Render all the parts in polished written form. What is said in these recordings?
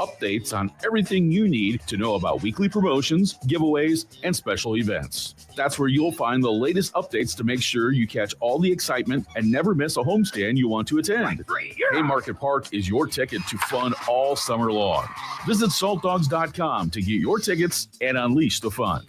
updates on everything you need to know about weekly promotions, giveaways, and special events. That's where you'll find the latest updates to make sure you catch all the excitement and never miss a homestand you want to attend. Haymarket Park is your ticket to fun all summer long. Visit saltdogs.com to get your tickets and unleash the fun.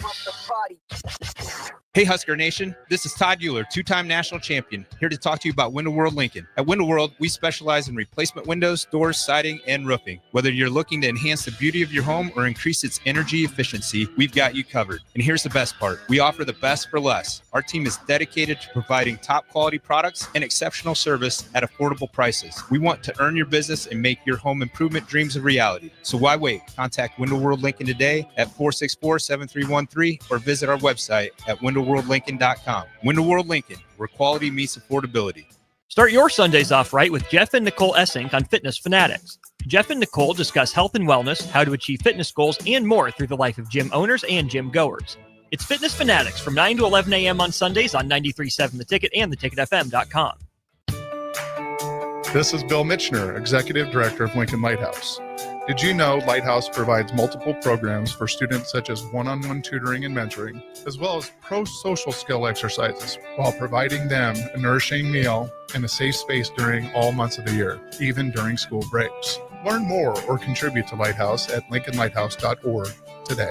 Hey Husker Nation, this is Todd Euler, two-time national champion, here to talk to you about Window World Lincoln. At Window World, we specialize in replacement windows, doors, siding, and roofing. Whether you're looking to enhance the beauty of your home or increase its energy efficiency, we've got you covered. And here's the best part. We offer the best for less. Our team is dedicated to providing top quality products and exceptional service at affordable prices. We want to earn your business and make your home improvement dreams a reality. So why wait? Contact Window World Lincoln today at 464-7313 or visit our website at windowworldlincoln.com. Window World Lincoln, where quality meets affordability. Start your Sundays off right with Jeff and Nicole Essink on Fitness Fanatics. Jeff and Nicole discuss health and wellness, how to achieve fitness goals, and more through the life of gym owners and gym goers. It's Fitness Fanatics from 9 to 11 a.m. on Sundays on 93.7 The Ticket and theticketfm.com. This is Bill Mitchner, Executive Director of Lincoln Lighthouse. Did you know Lighthouse provides multiple programs for students such as one-on-one tutoring and mentoring, as well as pro-social skill exercises, while providing them a nourishing meal and a safe space during all months of the year, even during school breaks? Learn more or contribute to Lighthouse at lincolnlighthouse.org today.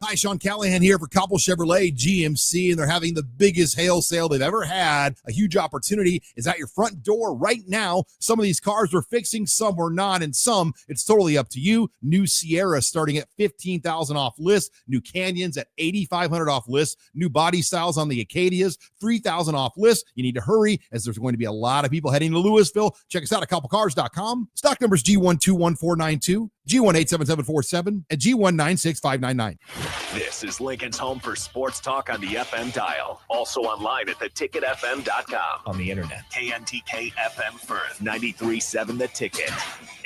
Hi, Sean Callahan here for Copple Chevrolet GMC, and they're having the biggest hail sale they've ever had. A huge opportunity is at your front door right now. Some of these cars we're fixing, some we're not, and some it's totally up to you. New Sierra starting at $15,000 off list. New Canyons at $8,500 off list. New body styles on the Acadias, $3,000 off list. You need to hurry as there's going to be a lot of people heading to Louisville. Check us out at copplecars.com. Stock numbers G121492, G187747, and G196599. This is Lincoln's home for sports talk on the FM dial. Also online at theticketfm.com. On the internet. KNTK FM Firth, 93.7 The Ticket.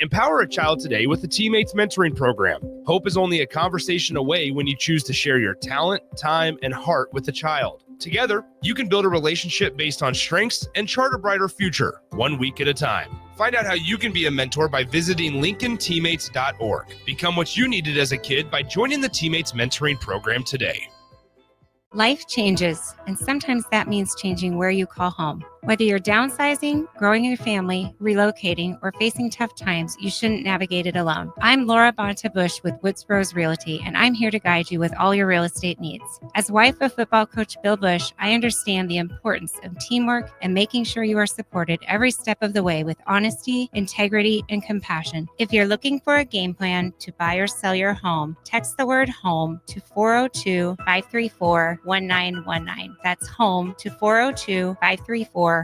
Empower a child today with the Teammates Mentoring Program. Hope is only a conversation away when you choose to share your talent, time, and heart with the child. Together, you can build a relationship based on strengths and chart a brighter future, 1 week at a time. Find out how you can be a mentor by visiting LincolnTeammates.org. Become what you needed as a kid by joining the Teammates Mentoring Program today. Life changes, and sometimes that means changing where you call home. Whether you're downsizing, growing your family, relocating, or facing tough times, you shouldn't navigate it alone. I'm Laura Bonta-Bush with Woods Bros Realty, and I'm here to guide you with all your real estate needs. As wife of football coach Bill Bush, I understand the importance of teamwork and making sure you are supported every step of the way with honesty, integrity, and compassion. If you're looking for a game plan to buy or sell your home, text the word HOME to 402-534-1919. That's HOME to 402-534-1919.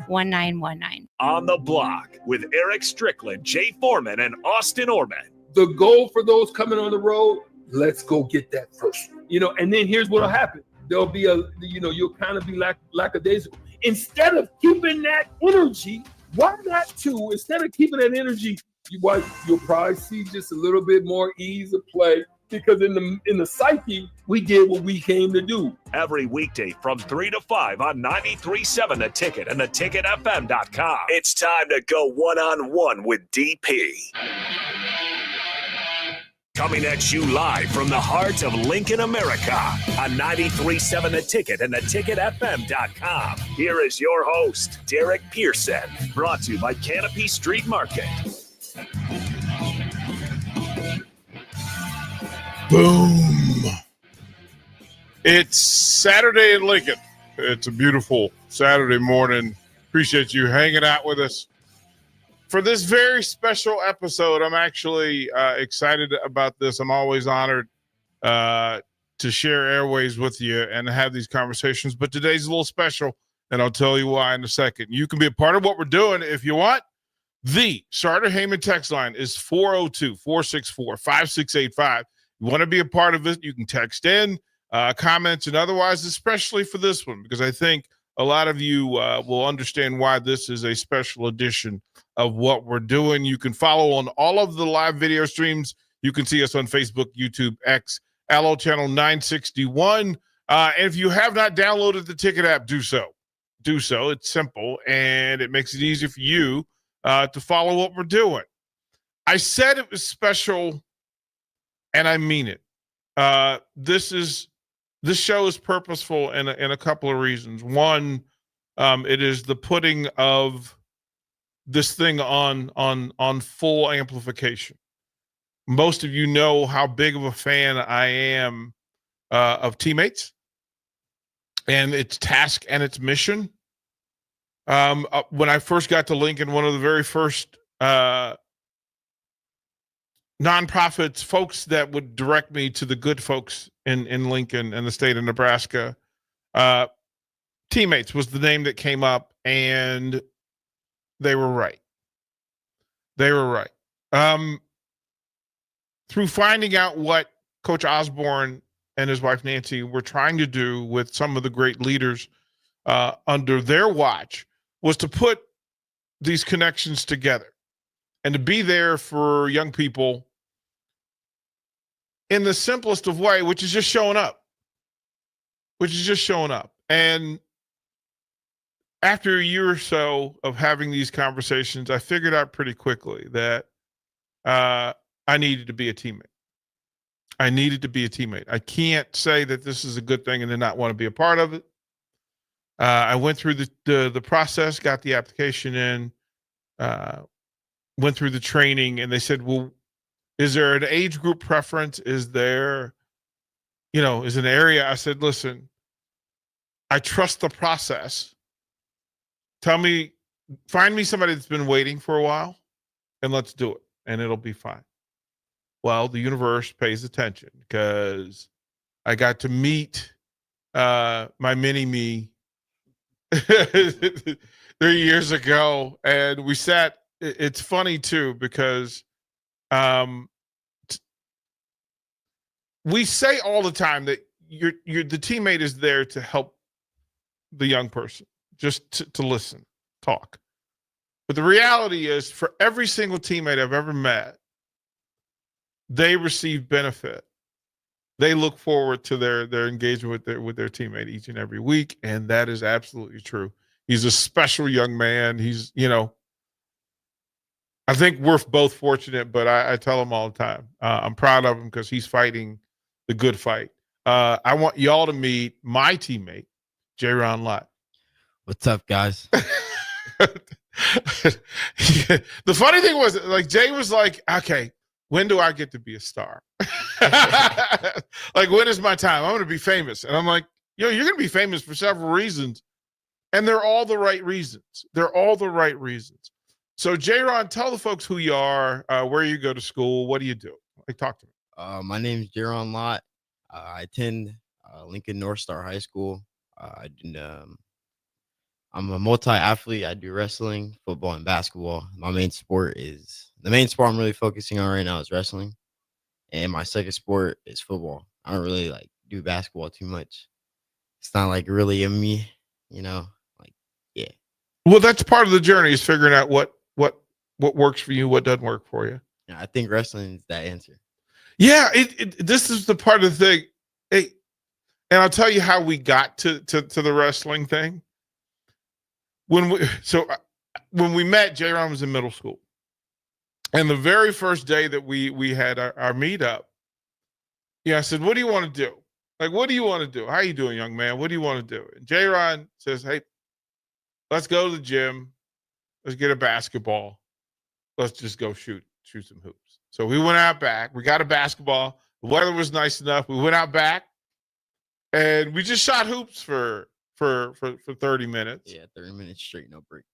On the Block with Eric Strickland, Jay Foreman, and Austin Orman. The goal for those coming on the road, let's go get that first. And then here's what'll happen. There'll be you'll kind of be lackadaisical. Instead of keeping that energy, why not instead of keeping that energy, you'll probably see just a little bit more ease of play. Because in the psyche, we did what we came to do. Every weekday from 3 to 5 on 93.7 The Ticket and theticketfm.com. It's time to go one-on-one with DP. Coming at you live from the heart of Lincoln, America on 93.7 The Ticket and theticketfm.com. Here is your host, Derek Pearson, brought to you by Canopy Street Market. Boom. It's Saturday in Lincoln. It's a beautiful Saturday morning. Appreciate you hanging out with us. For this very special episode, I'm actually excited about this. I'm always honored to share airways with you and have these conversations. But today's a little special, and I'll tell you why in a second. You can be a part of what we're doing if you want. The Sartor Heyman text line is 402-464-5685. You want to be a part of it, you can text in, comments, and otherwise, especially for this one, because I think a lot of you will understand why this is a special edition of what we're doing. You can follow on all of the live video streams. You can see us on Facebook, YouTube, X, Allo Channel 961. And if you have not downloaded the Ticket app, do so. do so. It's simple, and it makes it easy for you to follow what we're doing. I said it was special, and I mean it. This show is purposeful in a couple of reasons. One, it is the putting of this thing on full amplification. Most of you know how big of a fan I am of Teammates and its task and its mission. When I first got to Lincoln, one of the very first nonprofits, folks that would direct me to the good folks in Lincoln and the state of Nebraska, Teammates was the name that came up, and they were right. They were right. Through finding out what Coach Osborne and his wife Nancy were trying to do with some of the great leaders under their watch, was to put these connections together and to be there for young people in the simplest of way, which is just showing up. And after a year or so of having these conversations, I figured out pretty quickly that I needed to be a teammate. I can't say that this is a good thing and then not want to be a part of it. I went through the process, got the application in, went through the training, and they said, well, is there an age group preference? Is there, is an area? I said, listen, I trust the process. Find me somebody that's been waiting for a while, and let's do it, and it'll be fine. Well, the universe pays attention because I got to meet my mini me 3 years ago, and we sat. It's funny too because we say all the time that the teammate is there to help the young person, just to listen, talk. But the reality is, for every single teammate I've ever met, they receive benefit. They look forward to their engagement with their teammate each and every week, and that is absolutely true. He's a special young man. He's, I think we're both fortunate, but I tell him all the time, I'm proud of him because he's fighting the good fight. I want y'all to meet my teammate, J-Ron Lott. What's up, guys? The funny thing was, like, Jay was like, okay, when do I get to be a star? Like, when is my time? I'm going to be famous. And I'm like, you're going to be famous for several reasons. And they're all the right reasons. So, J-Ron, tell the folks who you are, where you go to school, what do you do? Like, talk to me. My name is J-Ron Lott. I attend Lincoln North Star High School. I'm a multi-athlete. I do wrestling, football, and basketball. The main sport I'm really focusing on right now is wrestling. And my second sport is football. I don't really do basketball too much. It's not really in me, yeah. Well, that's part of the journey, is figuring out what works for you, what doesn't work for you. Yeah, I think wrestling is that answer. Yeah, this is the part of the thing. Hey, and I'll tell you how we got to the wrestling thing. When we met, J-Ron was in middle school. And the very first day that we had our meetup, I said, what do you want to do? Like, what do you want to do? How you doing, young man? What do you want to do? And J-Ron says, hey, let's go to the gym. Let's get a basketball. Let's just go shoot some hoops. So we went out back. We got a basketball. The weather was nice enough. We went out back, and we just shot hoops for 30 minutes. Yeah, 30 minutes straight, no break.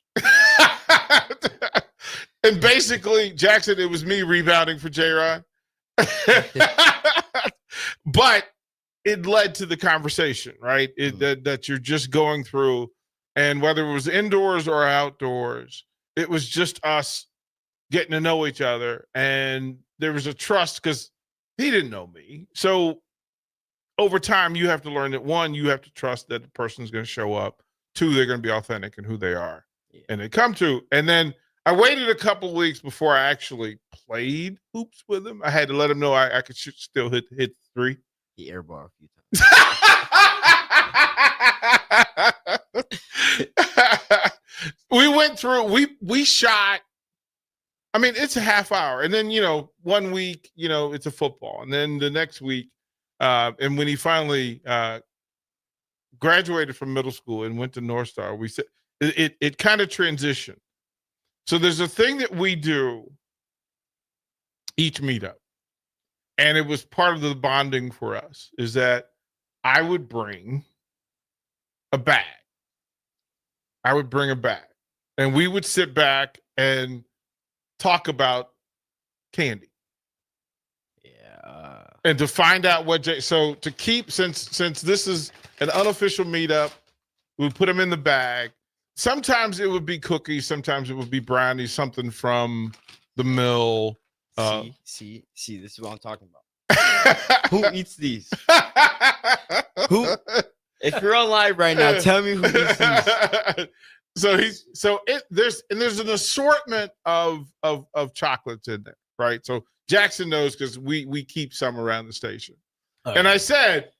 And basically, Jackson, it was me rebounding for J-Ron. But it led to the conversation, right? That you're just going through. And whether it was indoors or outdoors, it was just us getting to know each other. And there was a trust because he didn't know me. So over time, you have to learn that, one, you have to trust that the person's going to show up. Two, they're going to be authentic in who they are. Yeah. And they come to. And then I waited a couple of weeks before I actually played hoops with him. I had to let him know I could still hit three. He airball a few We went through, we shot, I mean, it's a half hour. And then, 1 week, it's a football. And then the next week, and when he finally graduated from middle school and went to North Star, we said it kind of transitioned. So there's a thing that we do each meetup. And it was part of the bonding for us, is that I would bring a bag. And we would sit back and talk about candy. Yeah. And to find out so to keep, since this is an unofficial meetup, we put them in the bag. Sometimes it would be cookies, sometimes it would be brownies, something from the mill. See, this is what I'm talking about. Who eats these? Who? If you're on live right now, tell me who eats these. There's an assortment of chocolates in there, right? So Jackson knows because we keep some around the station. Okay. And I said,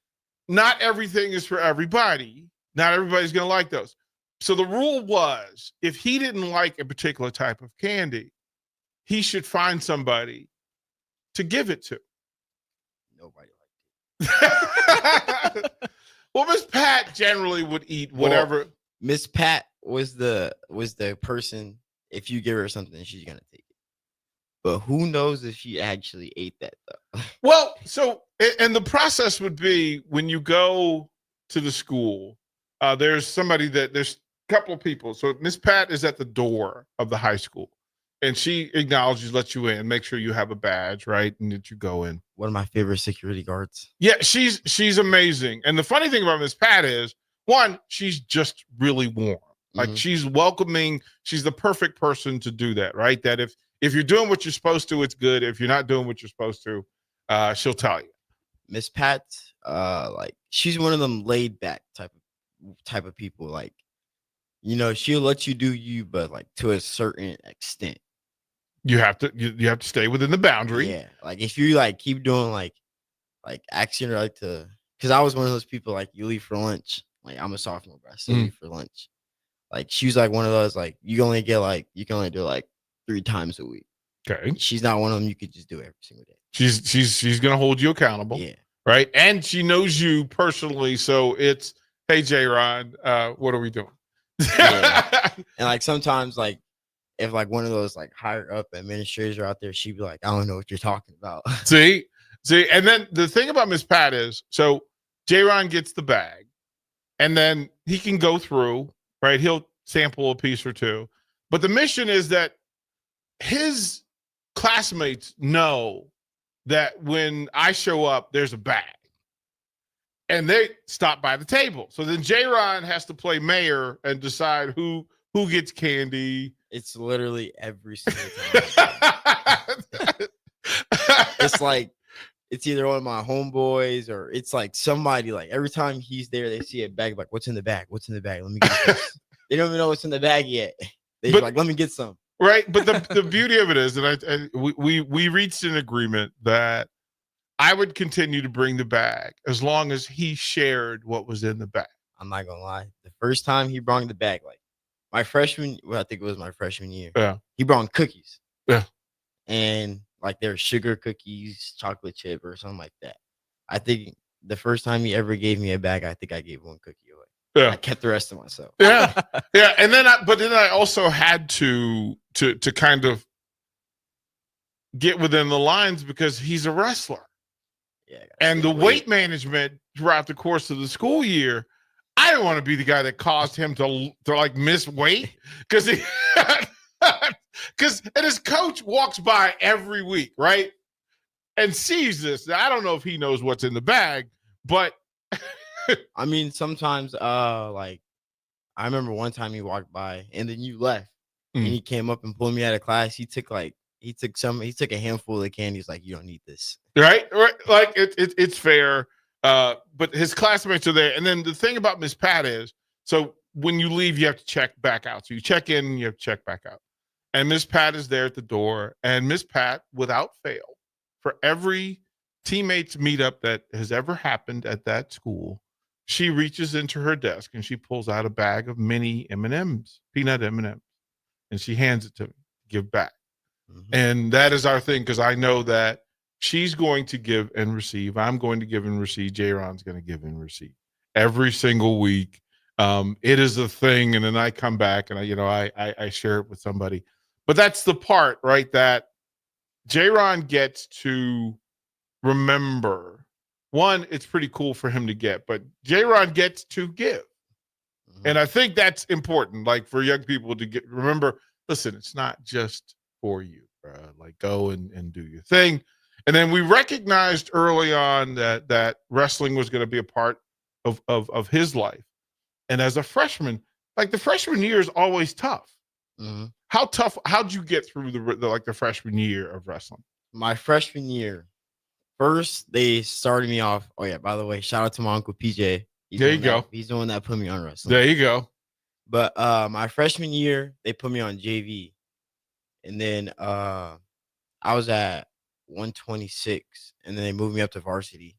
not everything is for everybody. Not everybody's going to like those. So the rule was, if he didn't like a particular type of candy, he should find somebody to give it to. Nobody liked it. Well, Miss Pat generally would eat whatever. Well, Miss Pat was the person, if you give her something, she's gonna take it. But who knows if she actually ate that though? Well, so and the process would be when you go to the school, there's a couple of people. So Miss Pat is at the door of the high school. And she acknowledges, lets you in, make sure you have a badge, right? And that you go in. One of my favorite security guards. Yeah, she's amazing. And the funny thing about Miss Pat is, one, she's just really warm. Like she's welcoming. She's the perfect person to do that, right? That if you're doing what you're supposed to, it's good. If you're not doing what you're supposed to, she'll tell you. Miss Pat, she's one of them laid back type of people. Like, she'll let you do you, but like to a certain extent. You have to stay within the boundary. Yeah. Like if you keep doing like asking her because I was one of those people, like, you leave for lunch. Like, I'm a sophomore, but I still leave for lunch. Like, she's like one of those, like, you can only do like 3 times a week. Okay. She's not one of them you could just do every single day. She's gonna hold you accountable. Yeah. Right. And she knows you personally. So it's, hey, J-Ron, what are we doing? Yeah. And like sometimes, like, if like one of those like higher up administrators are out there, she'd be like, I don't know what you're talking about. See, and then the thing about Miss Pat is, so J-Ron gets the bag and then he can go through, right? He'll sample a piece or two. But the mission is that his classmates know that when I show up, there's a bag. And they stop by the table. So then J-Ron has to play mayor and decide who gets candy. It's literally every single time. It's like, it's either one of my homeboys or it's like somebody, like every time he's there, they see a bag, like, what's in the bag? What's in the bag? Let me get this. They don't even know what's in the bag yet. They're like, let me get some. Right. But the beauty of it is that we reached an agreement that I would continue to bring the bag as long as he shared what was in the bag. I'm not gonna lie. The first time he brought the bag, like I think it was my freshman year. Yeah. He brought cookies. Yeah. And like they're sugar cookies, chocolate chip, or something like that. I think the first time he ever gave me a bag, I think I gave 1 cookie away. Yeah. I kept the rest to myself. Yeah. Yeah. And then I also had to kind of get within the lines because he's a wrestler. Yeah. And the weight management throughout the course of the school year, I didn't want to be the guy that caused him to like miss weight because and his coach walks by every week, right? And sees this. Now, I don't know if he knows what's in the bag, but I mean, sometimes like I remember one time he walked by and then you left and he came up and pulled me out of class. He took a handful of candy. He's like, you don't need this. Right. Like it's fair. But his classmates are there. And then the thing about Miss Pat is, so when you leave, you have to check back out. So you check in, you have to check back out. And Miss Pat is there at the door. And Miss Pat, without fail, for every teammates meetup that has ever happened at that school, she reaches into her desk and she pulls out a bag of mini M&Ms, peanut M&Ms, and she hands it to me to give back. And that is our thing, because I know that she's going to give and receive. I'm going to give and receive. J-Ron's going to give and receive every single week. It is a thing. And then I come back and I share it with somebody. But that's the part, right, that J-Ron gets to remember. One, it's pretty cool for him to get, but J-Ron gets to give. And I think that's important, like for young people to remember, listen, it's not just for you, like go and do your thing. And then we recognized early on that wrestling was going to be a part of his life. And as a freshman, like the freshman year is always tough. How tough? How'd you get through the freshman year of wrestling? My freshman year, first they started me off. Oh yeah, by the way, shout out to my uncle PJ. There you go. He's the one that put me on wrestling. There you go. But my freshman year, they put me on JV. And then I was at 126, and then they moved me up to varsity.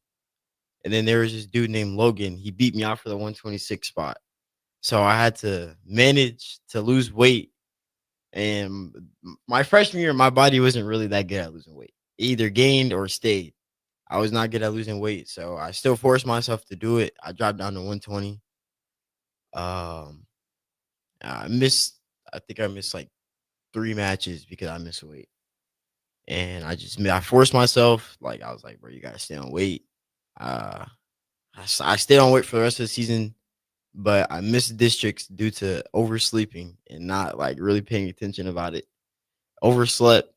And then there was this dude named Logan. He beat me out for the 126 spot. So I had to manage to lose weight. And my freshman year, my body wasn't really that good at losing weight. It either gained or stayed. I was not good at losing weight. So I still forced myself to do it. I dropped down to 120. I think I missed like 3 matches because I missed weight. And I forced myself. Like, I was like, bro, you gotta stay on weight. I stayed on weight for the rest of the season, but I missed districts due to oversleeping and not like really paying attention about it. Overslept.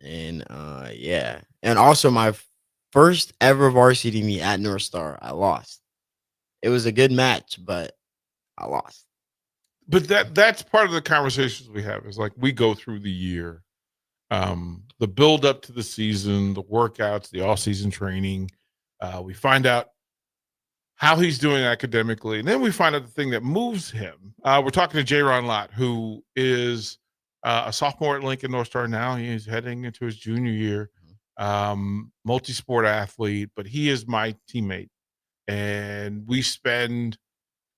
And yeah. And also my first ever varsity meet at North Star, I lost. It was a good match, but I lost. But that's part of the conversations we have, is like we go through the year, the build up to the season, the workouts, the off-season training. We find out how he's doing academically, and then we find out the thing that moves him. We're talking to J-Ron Lott, who is a sophomore at Lincoln North Star now. He's heading into his junior year, multi-sport athlete, but he is my teammate. And we spend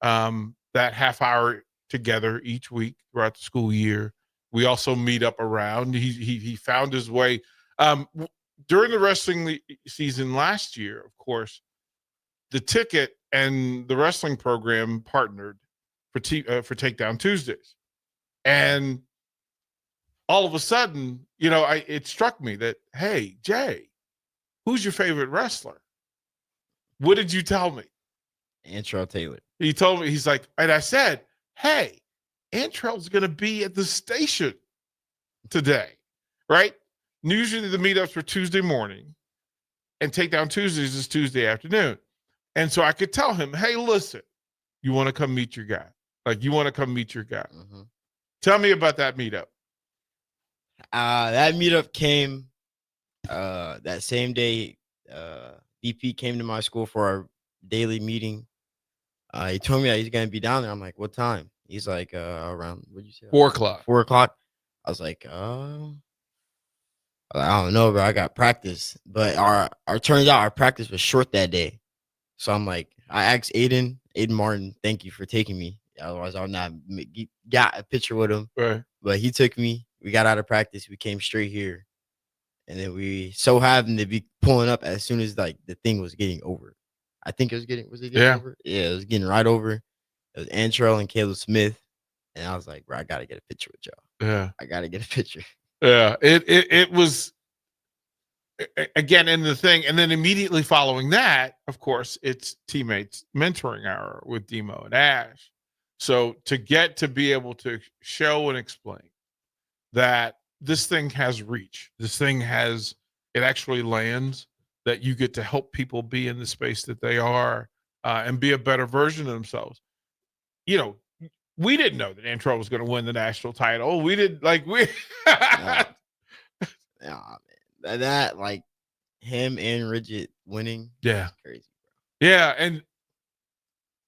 that half hour together each week throughout the school year. We also meet up around. He found his way during the wrestling season last year. Of course, the Ticket and the wrestling program partnered for Takedown Tuesdays, and all of a sudden, it struck me that, hey, Jay, who's your favorite wrestler? What did you tell me? Antrell Taylor. He told me, he's like, and I said, hey, Antrell's going to be at the station today, right? Usually the meetups were Tuesday morning, and Takedown Tuesdays is Tuesday afternoon. And so I could tell him, hey, listen, you want to come meet your guy? Like, you want to come meet your guy? Mm-hmm. Tell me about that meetup. That meetup came that same day. DP came to my school for our daily meeting. He told me that he's going to be down there. I'm like, what time? He's like, around, what'd you say? 4 o'clock. 4 o'clock. I was like, I don't know, bro. I got practice. But turns out our practice was short that day. So I'm like, I asked Aiden Martin, thank you for taking me. Otherwise, I would not got a picture with him. Right. But he took me. We got out of practice. We came straight here. And then we so happened to be pulling up as soon as like the thing was getting over. I think was it getting over? Yeah, it was getting right over. It was Antrell and Caleb Smith. And I was like, bro, I gotta get a picture with y'all. Yeah. I gotta get a picture. Yeah. It was again in the thing. And then immediately following that, of course, it's teammates mentoring hour with Demo and Ash. So to get to be able to show and explain that this thing has reach, it actually lands, that you get to help people be in the space that they are and be a better version of themselves. We didn't know that Antrell was going to win the national title. We did yeah, man. That like him and Ridget winning. Yeah. Crazy, bro. Yeah. And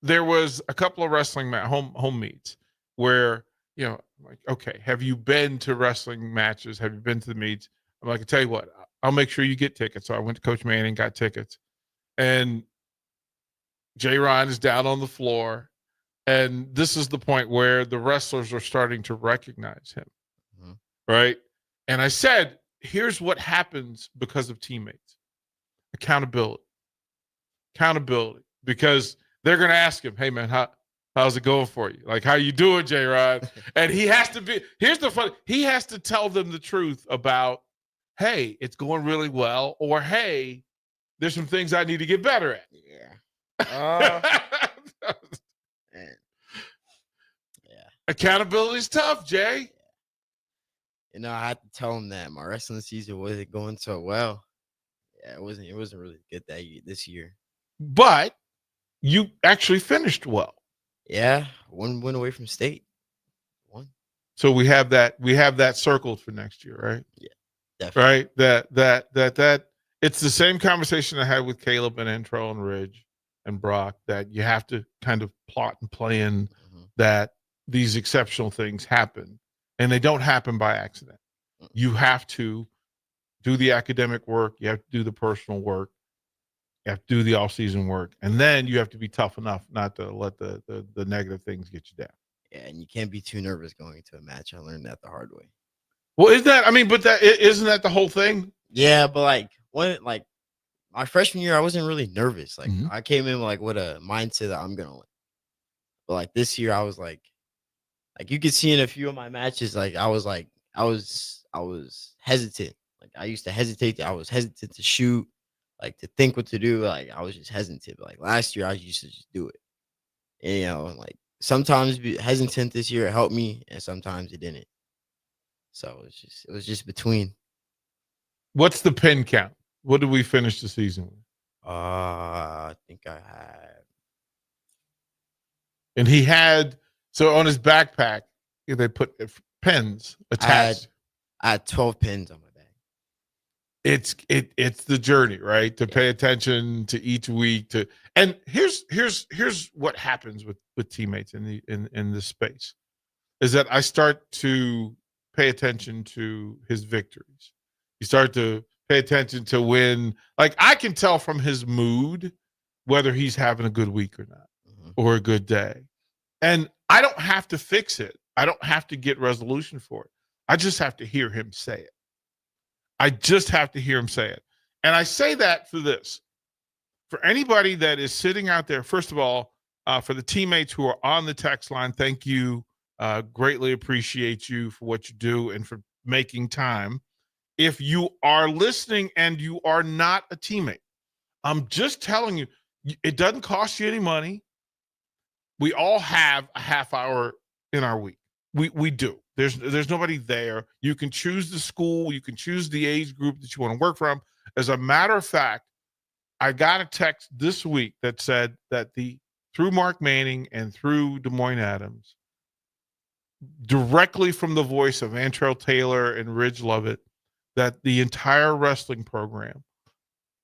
there was a couple of wrestling home meets where, like, okay, have you been to wrestling matches? Have you been to the meets? I'm like, I tell you what, I'll make sure you get tickets. So I went to Coach Manning, got tickets. And Jay Ryan is down on the floor. And this is the point where the wrestlers are starting to recognize him. Mhm. Right. And I said, here's what happens because of teammates. Accountability. Because they're going to ask him, hey, man, how's it going for you? Like, how you doing, Jay Ryan? And he has to be, here's the fun, he has to tell them the truth about, hey, it's going really well, or hey, there's some things I need to get better at. Yeah. Man. Yeah. Accountability is tough, Jay. You know, I had to tell him that my wrestling season wasn't going so well. Yeah, it wasn't really good this year. But you actually finished well. Yeah, one win away from state. One. So we have that circled for next year, right? Yeah, definitely. Right. That it's the same conversation I had with Caleb and Antro and Ridge and Brock, that you have to kind of plot and plan that these exceptional things happen, and they don't happen by accident. You have to do the academic work. You have to do the personal work. You have to do the off-season work. And then you have to be tough enough not to let the negative things get you down. Yeah, and you can't be too nervous going into a match. I learned that the hard way. Well, isn't that the whole thing? Yeah, but my freshman year, I wasn't really nervous. Like I came in with a mindset that I'm gonna win. But like this year, I was like you could see in a few of my matches, I was hesitant. Like I used to hesitate. I was hesitant to shoot, to think what to do. Like I was just hesitant. But last year, I used to just do it. And sometimes be hesitant this year, it helped me, and sometimes it didn't. So it was just between. What's the pin count? What did we finish the season with? I think I had. And he had, so on his backpack, they put pins attached. I had 12 pins on my back. It's the journey, right? To pay attention to each week. And here's what happens with teammates in this space, is that I start to pay attention to his victories. You start to pay attention to when, I can tell from his mood whether he's having a good week or not, or a good day. And I don't have to fix it. I don't have to get resolution for it. I just have to hear him say it. And I say that for this. For anybody that is sitting out there, first of all, for the teammates who are on the text line, thank you. Greatly appreciate you for what you do and for making time. If you are listening and you are not a teammate, I'm just telling you, it doesn't cost you any money. We all have a half hour in our week. We do. There's nobody there. You can choose the school. You can choose the age group that you want to work from. As a matter of fact, I got a text this week that said that through Mark Manning and through Des Moines Adams, directly from the voice of Antrell Taylor and Ridge Lovett, that the entire wrestling program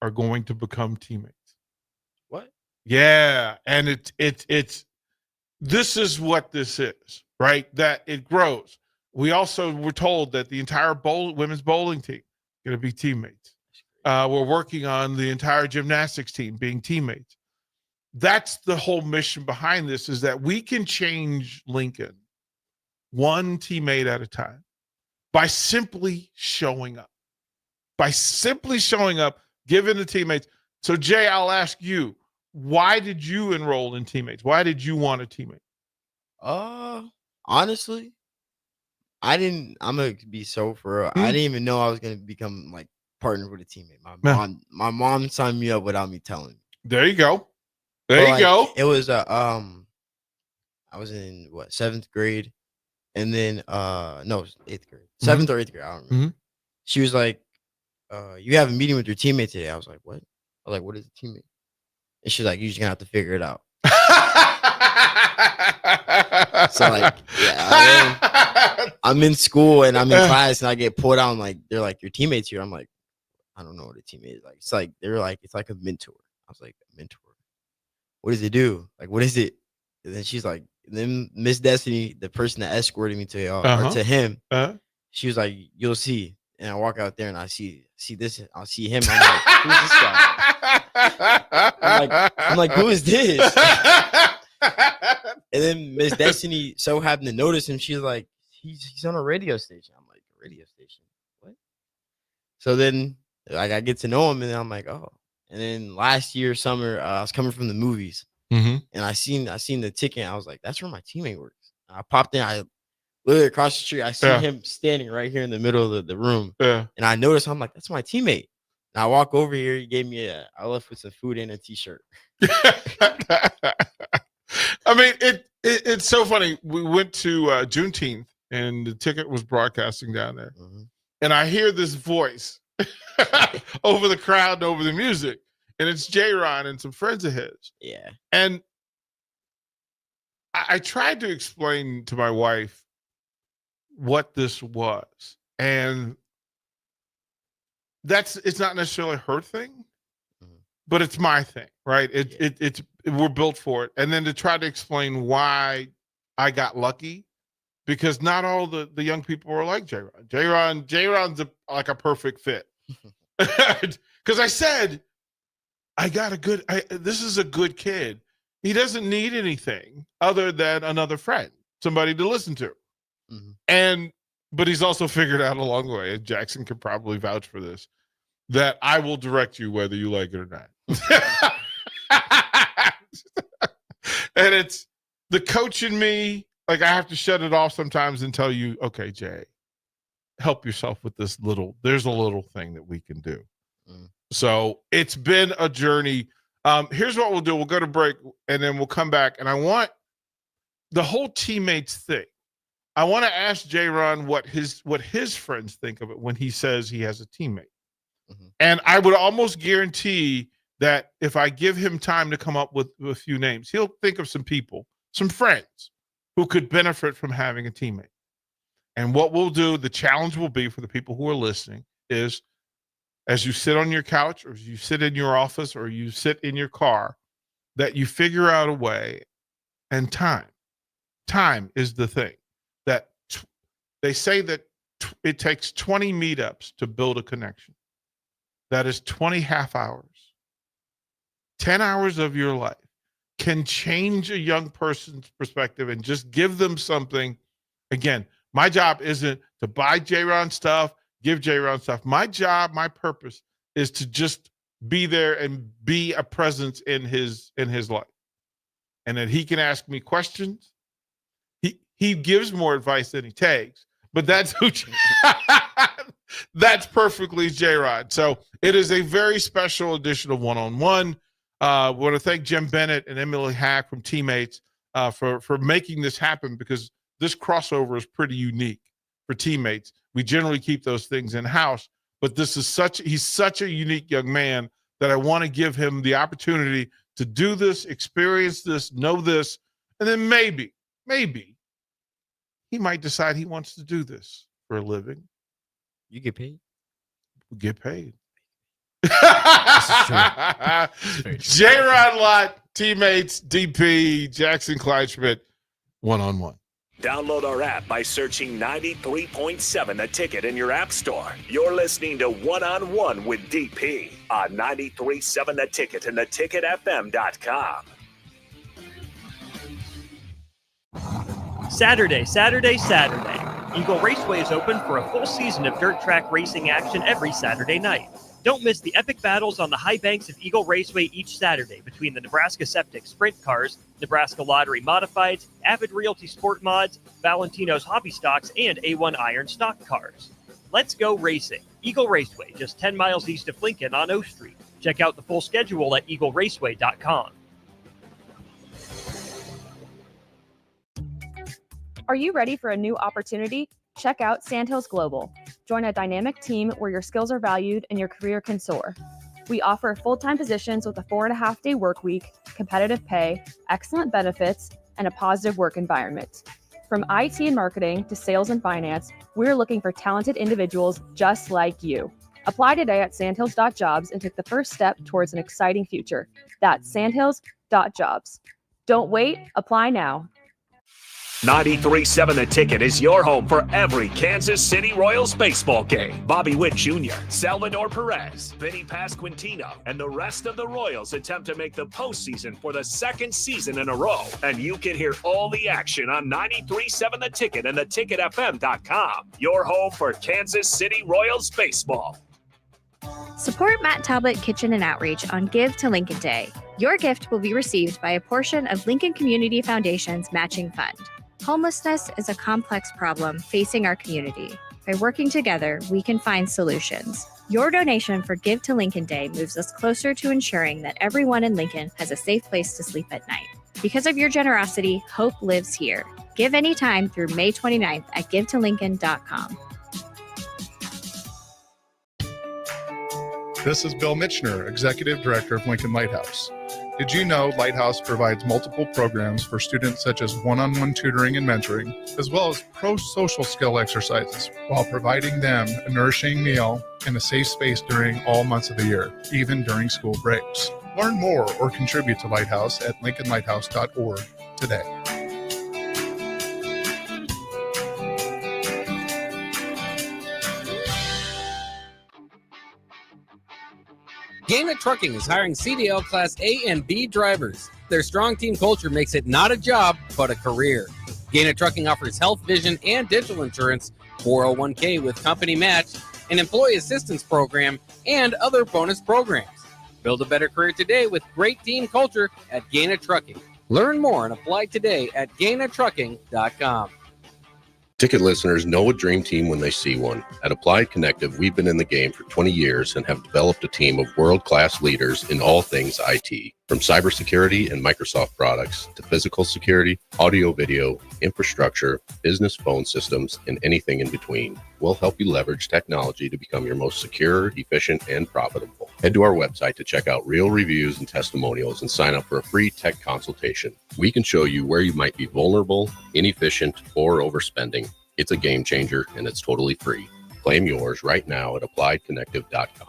are going to become teammates. What? Yeah, and it's this is what this is, right? That it grows. We also were told that the entire women's bowling team is going to be teammates. We're working on the entire gymnastics team being teammates. That's the whole mission behind this, is that we can change Lincoln one teammate at a time by simply showing up. Giving the teammates. So, Jay, I'll ask you, why did you enroll in teammates? Why did you want a teammate? Honestly, I'm gonna be so for real. I didn't even know I was gonna become partnered with a teammate. My mom signed me up without me telling me. There you go. It was I was in 7th grade, and then 8th grade, 7th or 8th grade. I don't remember. She was like, "You have a meeting with your teammate today." I was like, "What?" I was like, "What is a teammate?" And she's like, "You're just gonna have to figure it out." So I'm in school and I'm in class and I get pulled out. They're like, "Your teammate's here." I'm like, "I don't know what a teammate is." It's like a mentor. I was like, "A mentor? What does it do? What is it?" And then she's like, then Miss Destiny, the person that escorted me to or to him, she was like, "You'll see." And I walk out there and I see this. I'll see him. I'm like, "Who's this guy?" I'm like, who is this? And then Miss Destiny so happened to notice him. She's like, he's on a radio station. I'm like, a radio station? What? So then, like, I get to know him, and then I'm like, oh. And then last year summer, I was coming from the movies, and I seen the ticket. And I was like, that's where my teammate works. I popped in. I literally across the street. I see him standing right here in the middle of the room. Yeah. And I noticed. I'm like, that's my teammate. And I walk over here. He gave me I left with some food and a t-shirt. I mean, it's so funny. We went to Juneteenth, and the ticket was broadcasting down there. And I hear this voice over the crowd and over the music, and it's J-Ron and some friends of his. Yeah. And I tried to explain to my wife what this was, and it's not necessarily her thing, but it's my thing, right? It's we're built for it. And then to try to explain why I got lucky, because not all the young people are like J-Ron. J-Ron's like a perfect fit. Because I said, this is a good kid. He doesn't need anything other than another friend, somebody to listen to. But he's also figured out along the way, and Jackson could probably vouch for this, that I will direct you whether you like it or not. And it's the coach in me. Like, I have to shut it off sometimes and tell you, okay, Jay, help yourself with this there's a little thing that we can do. So it's been a journey. Here's what we'll do. We'll go to break, and then we'll come back. And I want the whole teammates thing. I want to ask J-Ron what his friends think of it when he says he has a teammate. And I would almost guarantee that if I give him time to come up with a few names, he'll think of some people, some friends who could benefit from having a teammate. And what we'll do, the challenge will be for the people who are listening, is as you sit on your couch, or as you sit in your office, or you sit in your car, that you figure out a way. And time is the thing that they say that it takes 20 meetups to build a connection. That is 20 half hours. 10 hours of your life can change a young person's perspective and just give them something. Again, my job isn't to buy J-Ron stuff, give J-Ron stuff. My job, my purpose is to just be there and be a presence in his life. And that he can ask me questions. He gives more advice than he takes, but that's that's perfectly J-Rod. So it is a very special edition of One-on-One. We want to thank Jim Bennett and Emily Hack from Teammates for making this happen, because this crossover is pretty unique for Teammates. We generally keep those things in-house, but he's such a unique young man that I want to give him the opportunity to do this, experience this, know this, and then maybe he might decide he wants to do this for a living. You get paid? We get paid. J-Rod Lott, Teammates, DP, Jackson Kleinschmidt, One-on-One. Download our app by searching 93.7 The Ticket in your app store. You're listening to One-on-One with DP on 93.7 The Ticket and theticketfm.com. Saturday. Eagle Raceway is open for a full season of dirt track racing action every Saturday night. Don't miss the epic battles on the high banks of Eagle Raceway each Saturday between the Nebraska Septic Sprint Cars, Nebraska Lottery Modifieds, Avid Realty Sport Mods, Valentino's Hobby Stocks, and A1 Iron Stock Cars. Let's go racing. Eagle Raceway, just 10 miles east of Lincoln on O Street. Check out the full schedule at eagleraceway.com. Are you ready for a new opportunity? Check out Sandhills Global. Join a dynamic team where your skills are valued and your career can soar. We offer full-time positions with a 4.5-day work week, competitive pay, excellent benefits, and a positive work environment. From IT and marketing to sales and finance, we're looking for talented individuals just like you. Apply today at sandhills.jobs and take the first step towards an exciting future. That's sandhills.jobs. Don't wait, apply now. 93.7 The Ticket is your home for every Kansas City Royals baseball game. Bobby Witt Jr., Salvador Perez, Vinny Pasquantino, and the rest of the Royals attempt to make the postseason for the second season in a row. And you can hear all the action on 93.7 The Ticket and theticketfm.com. Your home for Kansas City Royals baseball. Support Matt Talbot Kitchen and Outreach on Give to Lincoln Day. Your gift will be received by a portion of Lincoln Community Foundation's matching fund. Homelessness is a complex problem facing our community. By working together, we can find solutions. Your donation for Give to Lincoln Day moves us closer to ensuring that everyone in Lincoln has a safe place to sleep at night. Because of your generosity, hope lives here. Give anytime through May 29th at givetolincoln.com. This is Bill Mitchner, Executive Director of Lincoln Lighthouse. Did you know Lighthouse provides multiple programs for students such as one-on-one tutoring and mentoring, as well as pro-social skill exercises, while providing them a nourishing meal and a safe space during all months of the year, even during school breaks. Learn more or contribute to Lighthouse at lincolnlighthouse.org today. Gaina Trucking is hiring CDL Class A and B drivers. Their strong team culture makes it not a job, but a career. Gaina Trucking offers health, vision, and dental insurance, 401k with company match, an employee assistance program, and other bonus programs. Build a better career today with great team culture at Gaina Trucking. Learn more and apply today at GainaTrucking.com. Ticket listeners know a dream team when they see one. At Applied Connective, we've been in the game for 20 years and have developed a team of world-class leaders in all things IT. From cybersecurity and Microsoft products to physical security, audio-video, infrastructure, business phone systems, and anything in between. We'll help you leverage technology to become your most secure, efficient, and profitable. Head to our website to check out real reviews and testimonials and sign up for a free tech consultation. We can show you where you might be vulnerable, inefficient, or overspending. It's a game changer, and it's totally free. Claim yours right now at appliedconnective.com.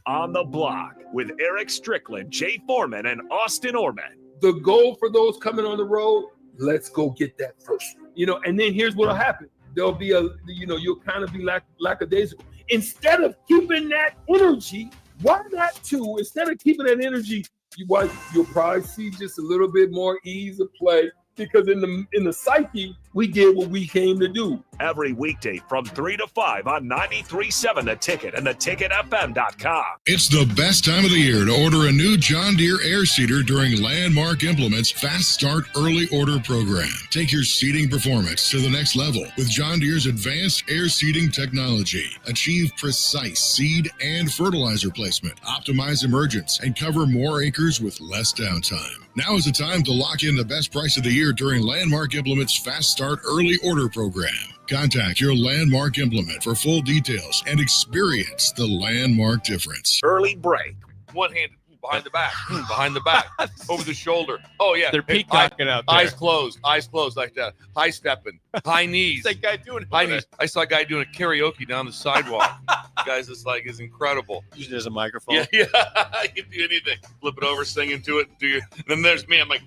On the Block with Eric Strickland, Jay Foreman, and Austin Orman. The goal for those coming on the road, let's go get that first. And then here's what'll happen. There'll be you'll kind of be lackadaisical. Instead of keeping that energy, why not too? Instead of keeping that energy, you'll probably see just a little bit more ease of play. Because in the psyche, we did what we came to do. Every weekday from 3 to 5 on 93.7 The Ticket and theticketfm.com. It's the best time of the year to order a new John Deere air seeder during Landmark Implement's Fast Start Early Order program. Take your seeding performance to the next level with John Deere's advanced air seeding technology. Achieve precise seed and fertilizer placement, optimize emergence, and cover more acres with less downtime. Now is the time to lock in the best price of the year during Landmark Implement's Fast Start Early Order program. Contact your Landmark Implement for full details and experience the Landmark difference. Early break. One-handed, behind the back, over the shoulder. Oh, yeah. They're peacocking out there. Eyes closed like that. High stepping, high knees. What's that guy doing? High knees. I saw a guy doing a karaoke down the sidewalk. Guys, it's is incredible. Usually there's a microphone. Yeah. You can do anything. Flip it over, sing into it. Then there's me. I'm like,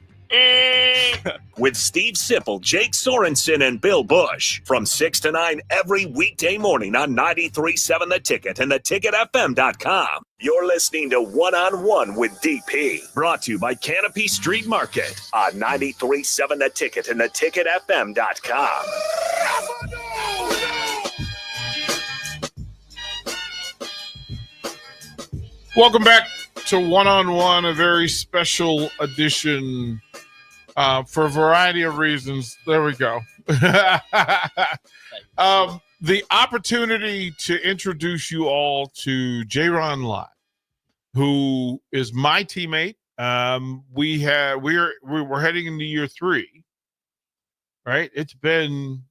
with Steve Sipple, Jake Sorensen, and Bill Bush from 6 to 9 every weekday morning on 93.7 The Ticket and theticketfm.com. You're listening to One-on-One with DP, brought to you by Canopy Street Market on 93.7 The Ticket and theticketfm.com. Welcome back to One-on-One, a very special edition for a variety of reasons. There we go. The opportunity to introduce you all to Jaron Lott, who is my teammate. We're heading into year 3, right? It's been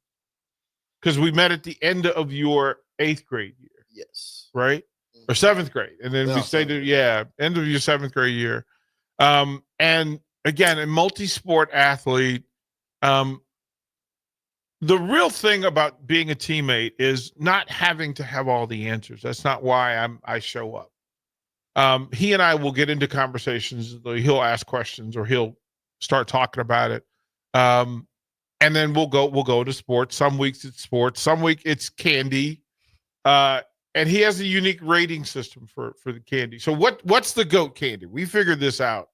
because we met at the end of your 8th grade year. Yes. Right? Or 7th grade. And then we stayed end of your 7th grade year. And again, a multi-sport athlete. The real thing about being a teammate is not having to have all the answers. That's not why I show up. He and I will get into conversations. He'll ask questions or he'll start talking about it. and then we'll go to sports. Some weeks it's sports, some week it's candy. And he has a unique rating system for the candy. So what's the GOAT candy? We figured this out.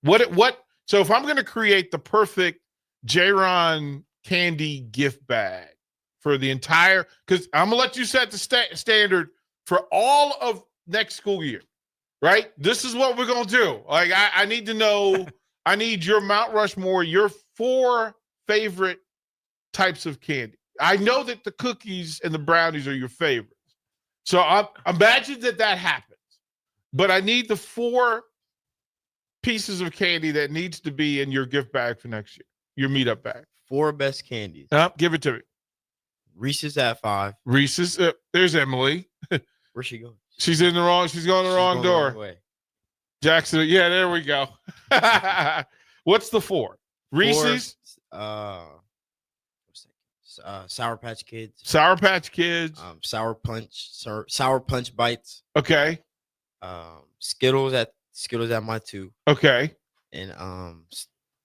So if I'm going to create the perfect J-Ron candy gift bag for the entire, because I'm going to let you set the standard for all of next school year, right? This is what we're going to do. Like, I need to know, I need your Mount Rushmore, your 4 favorite types of candy. I know that the cookies and the brownies are your favorites. So I imagine that happens. But I need the 4 pieces of candy that needs to be in your gift bag for next year, your meetup bag. 4 best candies. Give it to me. Reese's at 5. Reese's. There's Emily. Where's she going? She's going the wrong door. The way. Jackson. Yeah, there we go. What's the 4? Reese's. Sour Patch Kids. Sour Patch Kids. Sour Punch Bites. Okay. Skittles at my 2. Okay. And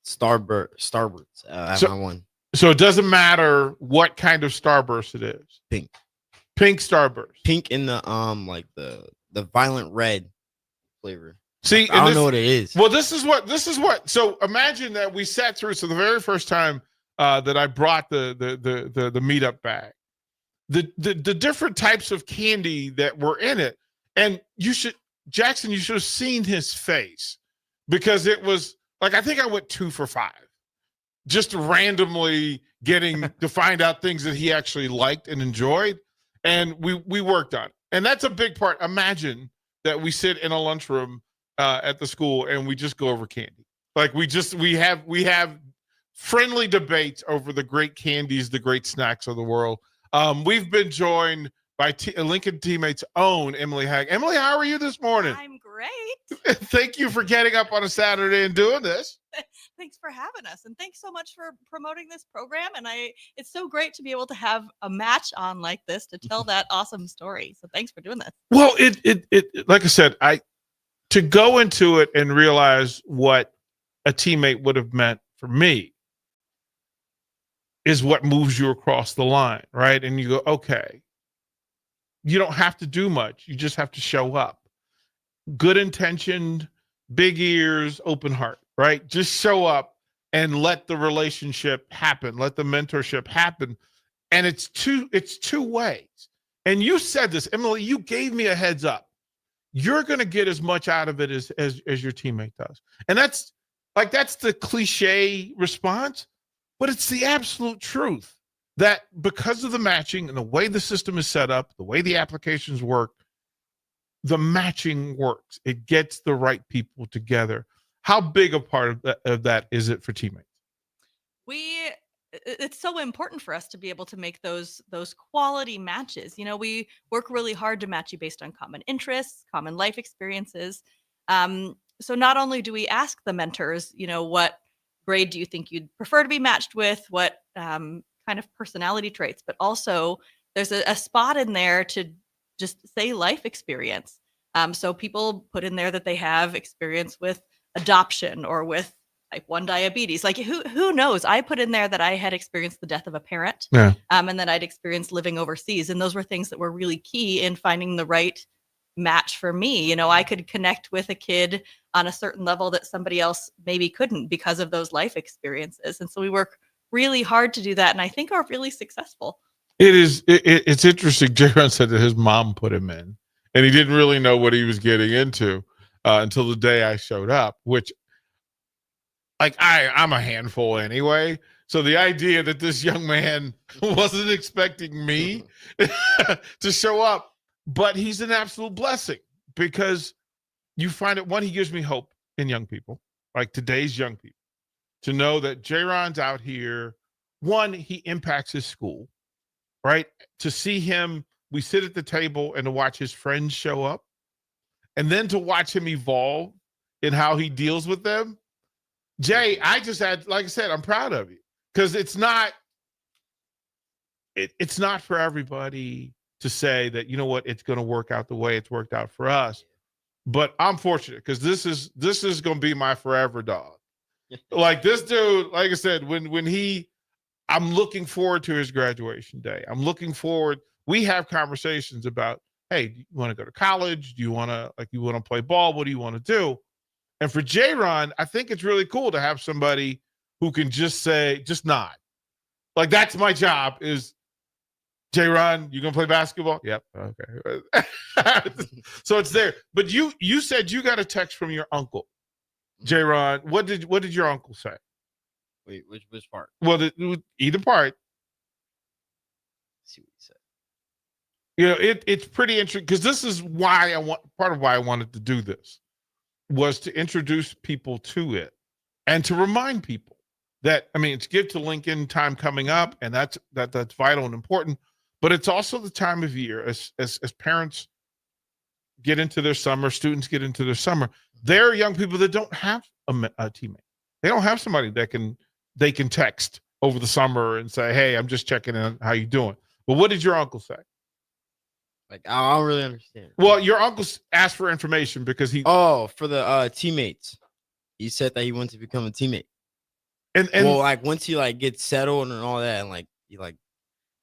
Starburst at my 1. So it doesn't matter what kind of Starburst it is. Pink Starburst. Pink in the like the violent red flavor. See, I don't know what it is. Well, this is what. So imagine that we sat through. So the very first time that I brought the meetup bag, the different types of candy that were in it, and Jackson, you should have seen his face, because it was like, I think I went 2 for 5, just randomly getting to find out things that he actually liked and enjoyed, and we worked on it. And that's a big part. Imagine that we sit in a lunchroom at the school and we just go over candy. Like we have friendly debates over the great candies, the great snacks of the world. We've been joined by Lincoln Teammates' own Emily Hag. Emily, how are you this morning? I'm great. Thank you for getting up on a Saturday and doing this. Thanks for having us, and thanks so much for promoting this program. And it's so great to be able to have a match on like this to tell that awesome story. So thanks for doing this. Well, it like I said, to go into it and realize what a teammate would have meant for me is what moves you across the line, right? And you go, okay, you don't have to do much. You just have to show up. Good intentioned, big ears, open heart, right? Just show up and let the relationship happen. Let the mentorship happen. And it's two ways. And you said this, Emily, you gave me a heads up. You're going to get as much out of it as your teammate does. And that's the cliche response, but it's the absolute truth, that because of the matching and the way the system is set up, the way the applications work, the matching works. It gets the right people together. How big a part of that is it for teammates? It's so important for us to be able to make those quality matches. You know, we work really hard to match you based on common interests, common life experiences. So not only do we ask the mentors, you know, what grade do you think you'd prefer to be matched with? What kind of personality traits? But also there's a spot in there to just say life experience. So people put in there that they have experience with adoption or with type 1 diabetes. Like who knows? I put in there that I had experienced the death of a parent, and that I'd experienced living overseas. And those were things that were really key in finding the right match for me. You know, I could connect with a kid on a certain level that somebody else maybe couldn't because of those life experiences. And so we work really hard to do that, and I think are really successful. It's interesting. Jaron said that his mom put him in, and he didn't really know what he was getting into until the day I showed up, which, like, I'm a handful anyway. So the idea that this young man wasn't expecting me to show up, but he's an absolute blessing, because you find it, one, he gives me hope in young people, like today's young people, to know that Jaron's out here. One, he impacts his school, right? To see him, we sit at the table and to watch his friends show up, and then to watch him evolve in how he deals with them. Jay, I just had, like I said, I'm proud of you, because it's not for everybody to say that, you know what, it's going to work out the way it's worked out for us. But I'm fortunate, because this is going to be my forever dog. Like this dude, like I said, when he, I'm looking forward to his graduation day. I'm looking forward. We have conversations about, hey, do you want to go to college? Do you want to play ball? What do you want to do? And for J-Ron, I think it's really cool to have somebody who can just say, just nod. Like, that's my job is, J-Ron, you going to play basketball? Yep. Okay. So it's there. But you said you got a text from your uncle, J-Ron. What did your uncle say? Wait, which part? Well, either part. Let's see what he said. You know, it's pretty interesting because this is why part of why I wanted to do this was to introduce people to it and to remind people that, I mean, it's Give to Lincoln time coming up, and that's vital and important, but it's also the time of year as parents get into their summer, students get into their summer. There are young people that don't have a teammate. They don't have somebody that they can text over the summer and say, hey, I'm just checking in. How you doing? But what did your uncle say? Like, I don't really understand. Well, your uncle asked for information because for the teammates. He said that he wants to become a teammate. And well, like once he like gets settled and all that, and like he like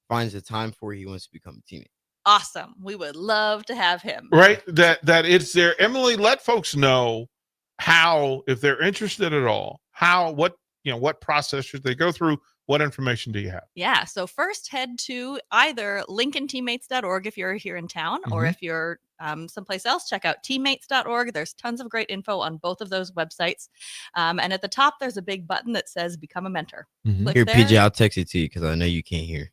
finds the time for it, he wants to become a teammate. Awesome. We would love to have him. Right. That it's there. Emily, let folks know how, if they're interested at all, what process should they go through? What information do you have? Yeah. So first head to either lincolnteammates.org if you're here in town, or if you're someplace else, check out teammates.org. There's tons of great info on both of those websites. And at the top, there's a big button that says Become a Mentor. Here, there. PJ, I'll text it to you because I know you can't hear.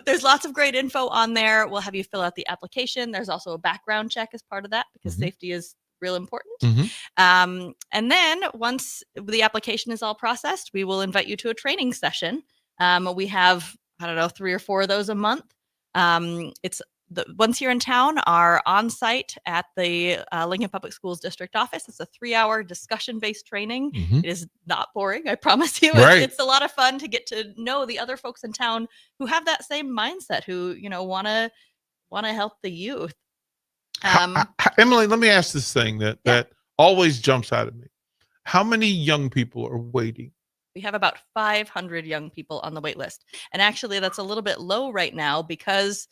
There's lots of great info on there. We'll have you fill out the application. There's also a background check as part of that because safety is real important. And then once the application is all processed, we will invite you to a training session. We have, 3 or 4 of those a month. Once you're in town, are on site at the Lincoln Public Schools District Office. It's a 3-hour discussion-based training. It is not boring, I promise you. Right. It's a lot of fun to get to know the other folks in town who have that same mindset, who want to help the youth. Emily, let me ask this thing that always jumps out at me. How many young people are waiting? We have about 500 young people on the wait list. And actually, that's a little bit low right now because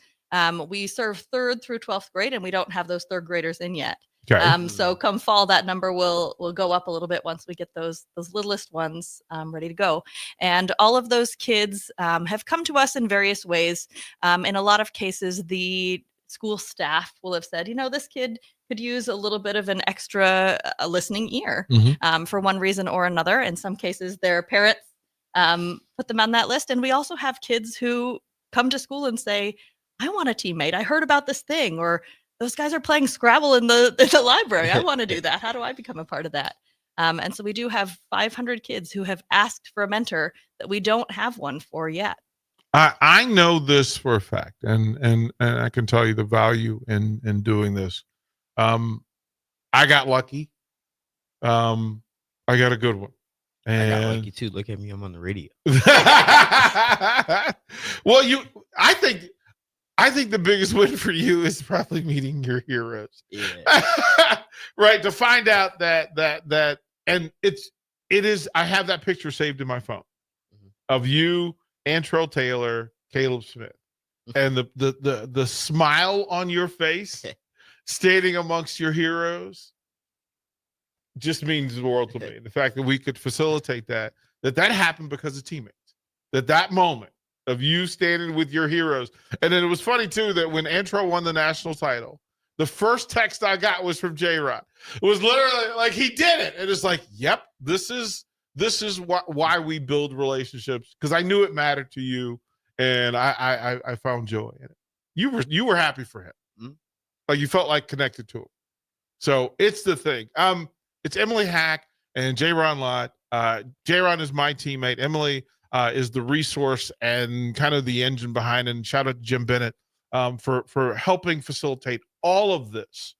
we serve 3rd through 12th grade, and we don't have those 3rd graders in yet. Okay. So come fall, that number will go up a little bit once we get those littlest ones ready to go. And all of those kids have come to us in various ways. In a lot of cases, the school staff will have said, this kid could use a little bit of an extra listening ear for one reason or another. In some cases, their parents put them on that list. And we also have kids who come to school and say, I want a teammate. I heard about this thing, or those guys are playing Scrabble in the library. I want to do that. How do I become a part of that? And so we do have 500 kids who have asked for a mentor that we don't have one for yet. I know this for a fact, and I can tell you the value in doing this. I got lucky. I got a good one. And I got lucky too. Look at me, I'm on the radio. Well, I think the biggest win for you is probably meeting your heroes. Yeah. Right. To find out that and it is, I have that picture saved in my phone of you, Antrell Taylor, Caleb Smith, and the smile on your face standing amongst your heroes just means the world to me. The fact that we could facilitate that happened because of teammates, that moment of you standing with your heroes. And then it was funny too, that when Antrell won the national title, the first text I got was from J-Rod. It was literally like, he did it. And it's like, yep, this is why we build relationships, because I knew it mattered to you, and I found joy in it. You were happy for him, like you felt like connected to him. So it's the thing. It's Emily Hack and J-Ron Lott. J-Ron is my teammate. Emily is the resource and kind of the engine behind it. And shout out to Jim Bennett for helping facilitate all of this,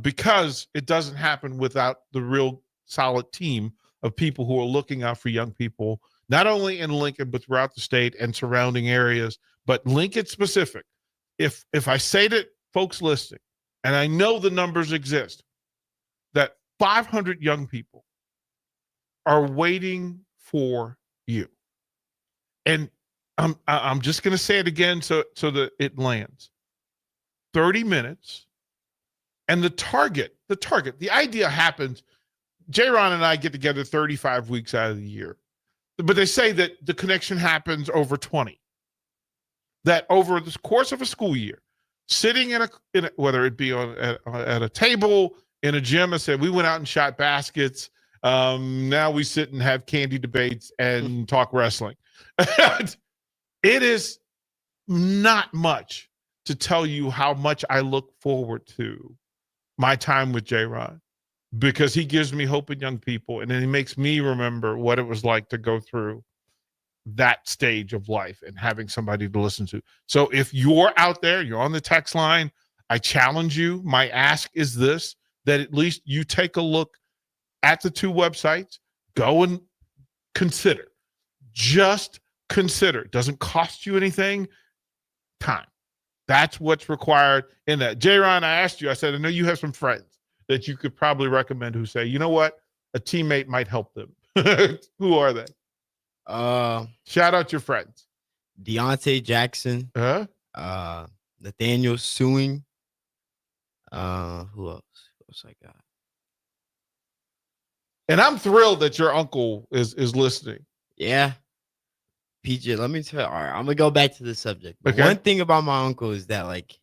because it doesn't happen without the real solid team of people who are looking out for young people, not only in Lincoln, but throughout the state and surrounding areas, but Lincoln specific. If I say to folks listening, and I know the numbers exist, that 500 young people are waiting for you. And I'm just going to say it again so that it lands. 30 minutes. And the idea happens. J-Ron and I get together 35 weeks out of the year. But they say that the connection happens over 20. That over the course of a school year, sitting in a whether it be at a table, in a gym, I said, we went out and shot baskets. Now we sit and have candy debates and talk wrestling. It is not much to tell you how much I look forward to my time with J-Ron, because he gives me hope in young people, and then he makes me remember what it was like to go through that stage of life and having somebody to listen to. So if you're out there, you're on the text line, I challenge you. My ask is this, that at least you take a look at the two websites, go and consider. Just consider. It doesn't cost you anything. Time. That's what's required in that. J-Ron, I asked you, I said, I know you have some friends that you could probably recommend who say, you know what? A teammate might help them. Who are they? Shout out your friends. Deontay Jackson. Nathaniel Sewing. Who else? Who else I got? And I'm thrilled that your uncle is listening. Yeah. PJ, let me tell you. All right, I'm gonna go back to the subject. But Okay. one thing about my uncle is that, like,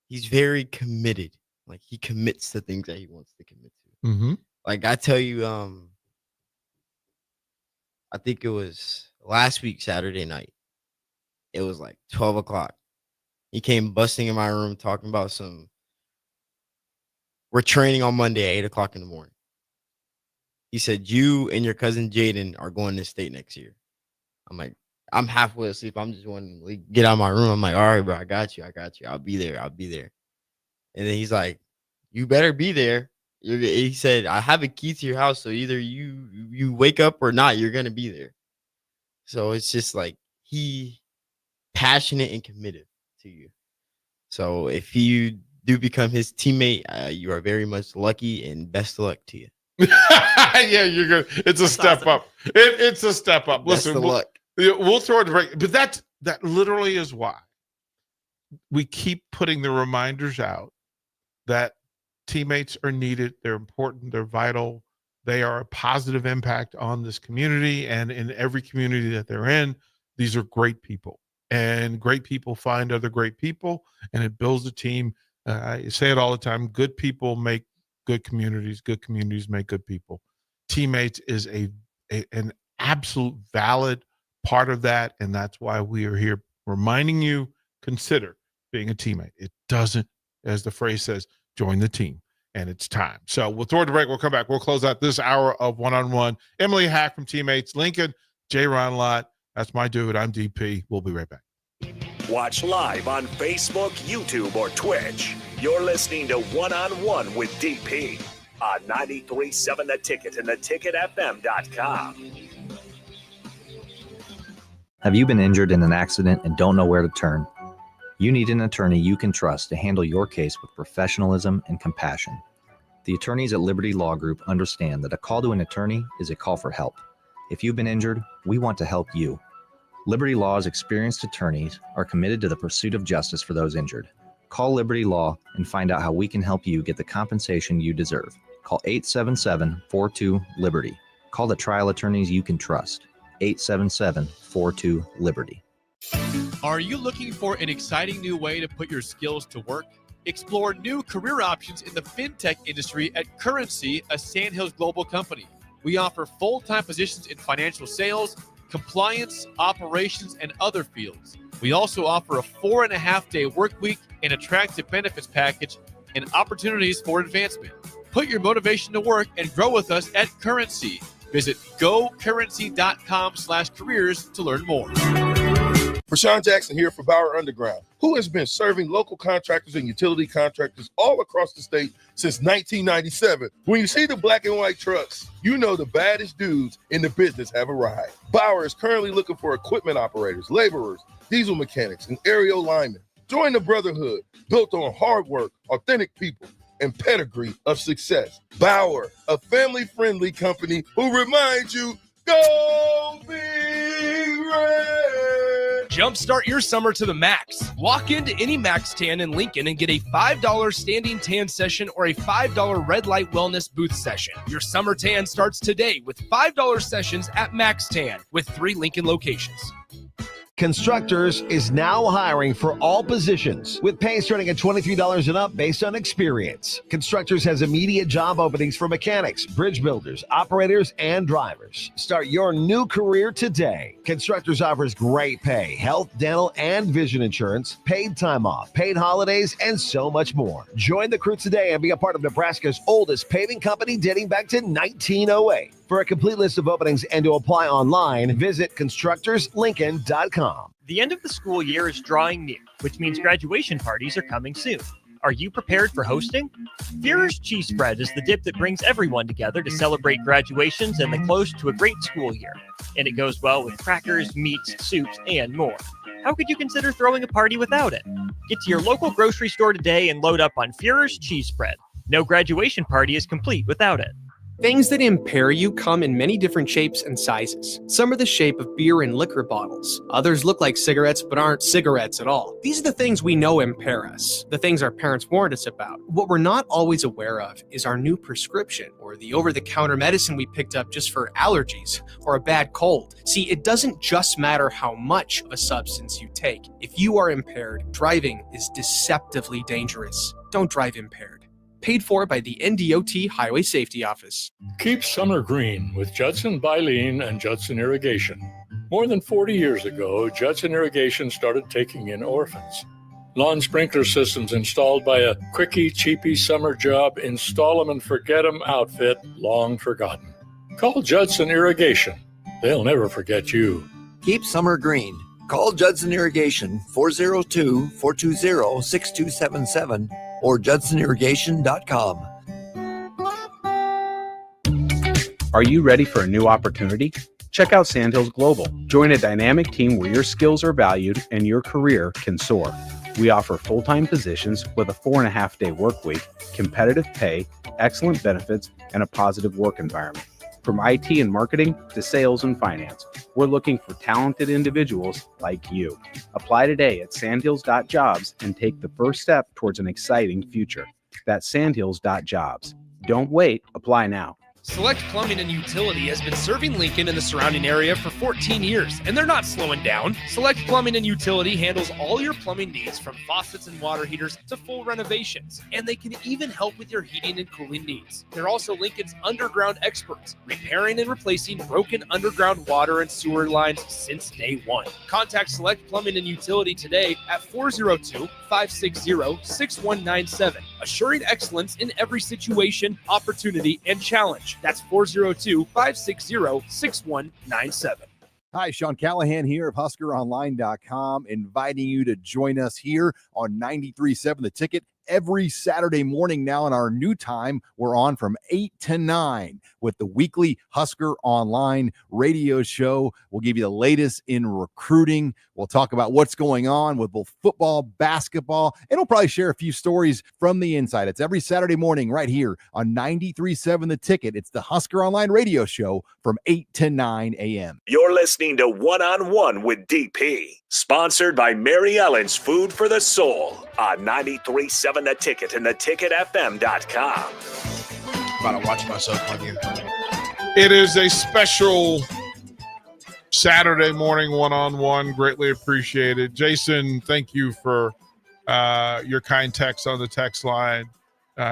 he's very committed. Like, he commits to things that he wants to commit to. Mm-hmm. Like, I tell you, I think it was last week, Saturday night. It was like 12 o'clock. He came busting in my room talking about we're training on Monday at 8 o'clock in the morning. He said, you and your cousin Jaden are going to state next year. I'm like, I'm halfway asleep. I'm just wanting to get out of my room. I'm like, all right, bro, I got you. I'll be there. And then he's like, you better be there. He said, I have a key to your house, so either you wake up or not, you're going to be there. So it's just like, he passionate and committed to you. So if you do become his teammate, you are very much lucky, and best of luck to you. Yeah, you're good. It's a step up. It's a step up. Best Listen, of luck. We'll throw it break, but that literally is why we keep putting the reminders out that teammates are needed. They're important. They're vital. They are a positive impact on this community, and in every community that they're in. These are great people, and great people find other great people, and it builds a team. I say it all the time. Good people make good communities. Good communities make good people. Teammates is an absolute valid part of that, and that's why we are here reminding you, consider being a teammate. It doesn't, as the phrase says, join the team, and it's time. So we'll throw it to break. We'll come back. We'll close out this hour of one-on-one. Emily Hack from Teammates, Lincoln, J-Ron Lott. That's my dude. I'm DP. We'll be right back. Watch live on Facebook, YouTube, or Twitch. You're listening to One-on-One with DP on 93.7 The Ticket and theticketfm.com. Have you been injured in an accident and don't know where to turn? You need an attorney you can trust to handle your case with professionalism and compassion. The attorneys at Liberty Law Group understand that a call to an attorney is a call for help. If you've been injured, we want to help you. Liberty Law's experienced attorneys are committed to the pursuit of justice for those injured. Call Liberty Law and find out how we can help you get the compensation you deserve. Call 877-42-LIBERTY. Call the trial attorneys you can trust. 877-42-LIBERTY. Are you looking for an exciting new way to put your skills to work? Explore new career options in the fintech industry at Currency, a Sandhills Global company. We offer full-time positions in financial sales, compliance, operations, and other fields. We also offer a 4.5-day work week, an attractive benefits package, and opportunities for advancement. Put your motivation to work and grow with us at Currency. Visit gocurrency.com/careers to learn more. Rashawn Jackson here for Bauer Underground, who has been serving local contractors and utility contractors all across the state since 1997. When you see the black and white trucks, you know the baddest dudes in the business have arrived. Bauer is currently looking for equipment operators, laborers, diesel mechanics, and aerial linemen. Join the brotherhood built on hard work, authentic people, and pedigree of success. Bauer, a family-friendly company who reminds you Go Big Red! Jumpstart your summer to the max. Walk into any Max Tan in Lincoln and get a $5 standing tan session or a $5 red light wellness booth session. Your summer tan starts today with $5 sessions at Max Tan with 3 Lincoln locations. Constructors is now hiring for all positions with pay starting at $23 and up based on experience. Constructors has immediate job openings for mechanics, bridge builders, operators, and drivers. Start your new career today. Constructors offers great pay, health, dental, and vision insurance, paid time off, paid holidays, and so much more. Join the crew today and be a part of Nebraska's oldest paving company dating back to 1908. For a complete list of openings and to apply online, visit constructorslincoln.com. The end of the school year is drawing near, which means graduation parties are coming soon. Are you prepared for hosting? Führer's Cheese Spread is the dip that brings everyone together to celebrate graduations and the close to a great school year. And it goes well with crackers, meats, soups, and more. How could you consider throwing a party without it? Get to your local grocery store today and load up on Führer's Cheese Spread. No graduation party is complete without it. Things that impair you come in many different shapes and sizes. Some are the shape of beer and liquor bottles. Others look like cigarettes but aren't cigarettes at all. These are the things we know impair us, the things our parents warned us about. What we're not always aware of is our new prescription or the over-the-counter medicine we picked up just for allergies or a bad cold. See, it doesn't just matter how much of a substance you take. If you are impaired, driving is deceptively dangerous. Don't drive impaired. Paid for by the NDOT Highway Safety Office. Keep summer green with Judson Baleen and Judson Irrigation. More than 40 years ago, Judson Irrigation started taking in orphans. Lawn sprinkler systems installed by a quickie, cheapy summer job, install them and forget them outfit, long forgotten. Call Judson Irrigation. They'll never forget you. Keep summer green. Call Judson Irrigation 402-420-6277 or judsonirrigation.com. Are you ready for a new opportunity? Check out Sandhills Global. Join a dynamic team where your skills are valued and your career can soar. We offer full-time positions with a 4.5-day work week, competitive pay, excellent benefits, and a positive work environment. From IT and marketing to sales and finance, we're looking for talented individuals like you. Apply today at sandhills.jobs and take the first step towards an exciting future. That's sandhills.jobs. Don't wait. Apply now. Select Plumbing and Utility has been serving Lincoln and the surrounding area for 14 years, and they're not slowing down. Select Plumbing and Utility handles all your plumbing needs from faucets and water heaters to full renovations, and they can even help with your heating and cooling needs. They're also Lincoln's underground experts, repairing and replacing broken underground water and sewer lines since day one. Contact Select Plumbing and Utility today at 402-560-6197, assuring excellence in every situation, opportunity, and challenge. That's 402-560-6197. Hi, Sean Callahan here of HuskerOnline.com, inviting you to join us here on 93.7 The Ticket. Every Saturday morning now in our new time, we're on from 8 to 9 with the weekly Husker Online radio show. We'll give you the latest in recruiting. We'll talk about what's going on with both football, basketball, and we'll probably share a few stories from the inside. It's every Saturday morning right here on 93.7 The Ticket. It's the Husker Online radio show from 8 to 9 a.m. You're listening to One-on-One with DP, sponsored by Mary Ellen's Food for the Soul on 93.7 The Ticket and theticketfm.com. About to watch myself on you. It is a special Saturday morning one-on-one. Greatly appreciated. Jason, thank you for your kind text on the text line.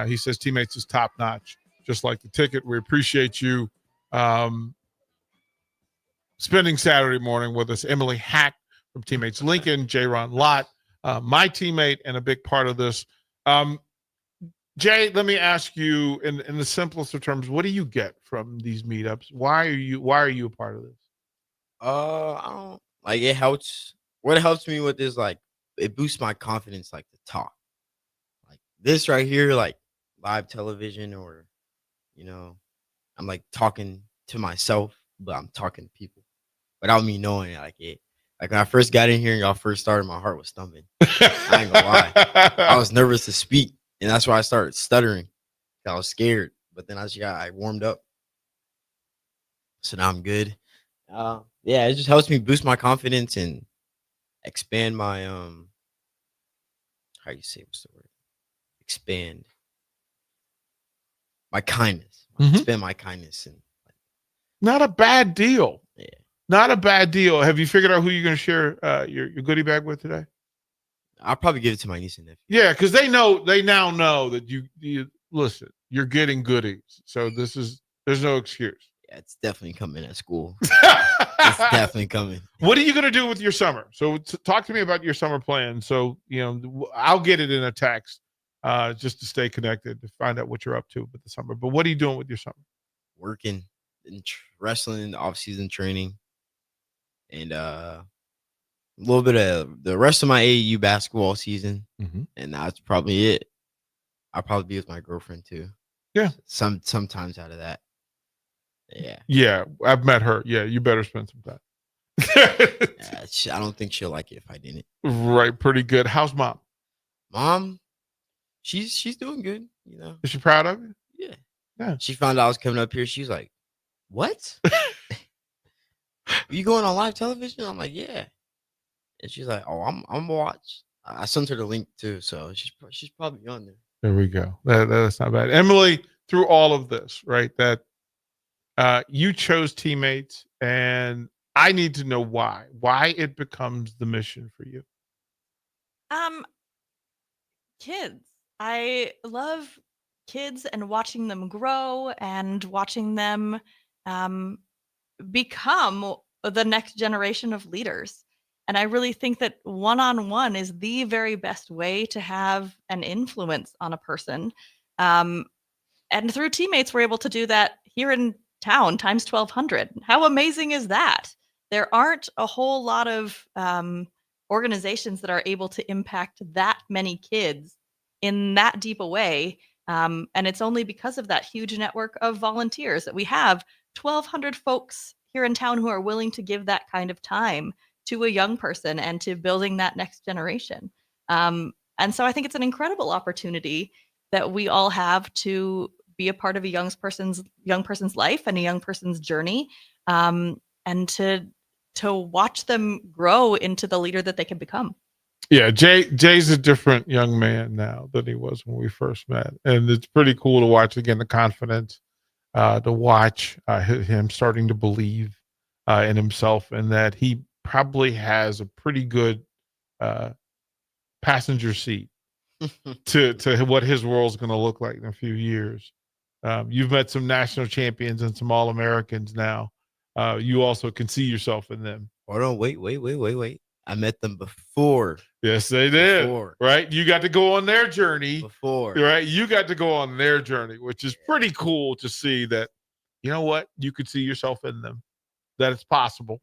He says Teammates is top-notch, just like The Ticket. We appreciate you spending Saturday morning with us. Emily Hack from Teammates Lincoln, J-Ron Lott, my teammate and a big part of this. Jay, let me ask you in the simplest of terms, what do you get from these meetups? Why are you a part of this? I don't like it helps. What helps me with is like it boosts my confidence, like to talk. Like this right here, like live television, or I'm like talking to myself, but I'm talking to people without me knowing like it. Like when I first got in here and y'all first started, my heart was thumping. I ain't gonna lie. I was nervous to speak. And that's why I started stuttering. I was scared. But then I warmed up. So now I'm good. Yeah, it just helps me boost my confidence and expand my how you say what's the word? Expand my kindness. Expand my kindness and Not a bad deal. Yeah. Not a bad deal. Have you figured out who you're going to share your goodie bag with today? I'll probably give it to my niece and nephew. Yeah, because they now know that you listen, you're getting goodies. So there's no excuse. Yeah, it's definitely coming at school. It's definitely coming. What are you going to do with your summer? So talk to me about your summer plan. So, I'll get it in a text just to stay connected, to find out what you're up to with the summer. But what are you doing with your summer? Working and wrestling, off-season training, and a little bit of the rest of my AAU basketball season. And that's probably it. I'll probably be with my girlfriend too. Yeah. Sometimes out of that. Yeah. Yeah, I've met her. Yeah, you better spend some time. I don't think she'll like it if I didn't. Right, pretty good. How's mom? Mom, she's doing good. Is she proud of you? Yeah. Yeah. She found out I was coming up here. She's like, "What? You going on live television?" I'm like, "Yeah." And she's like, "Oh, I'm gonna watch." I sent her the link too, so she's probably on there. There we go. That's not bad. Emily, through all of this, right? That you chose Teammates, and I need to know why it becomes the mission for you. Kids. I love kids and watching them grow and watching them become the next generation of leaders. And I really think that one-on-one is the very best way to have an influence on a person. And through Teammates, we're able to do that here in town times 1,200. How amazing is that? There aren't a whole lot of organizations that are able to impact that many kids in that deep a way. And it's only because of that huge network of volunteers that we have 1,200 folks here in town who are willing to give that kind of time to a young person and to building that next generation. And so I think it's an incredible opportunity that we all have to be a part of a young person's life and a young person's journey, and to watch them grow into the leader that they can become. Yeah, Jay's a different young man now than he was when we first met, and it's pretty cool to watch again the confidence, to watch him starting to believe in himself, and that he probably has a pretty good passenger seat to what his world's going to look like in a few years. You've met some national champions and some All-Americans now. You also can see yourself in them. Hold on, wait. I met them before. Yes, they did. Before. Right? You got to go on their journey. Before. Right? You got to go on their journey, which is pretty cool to see that, you know what? You could see yourself in them, that it's possible,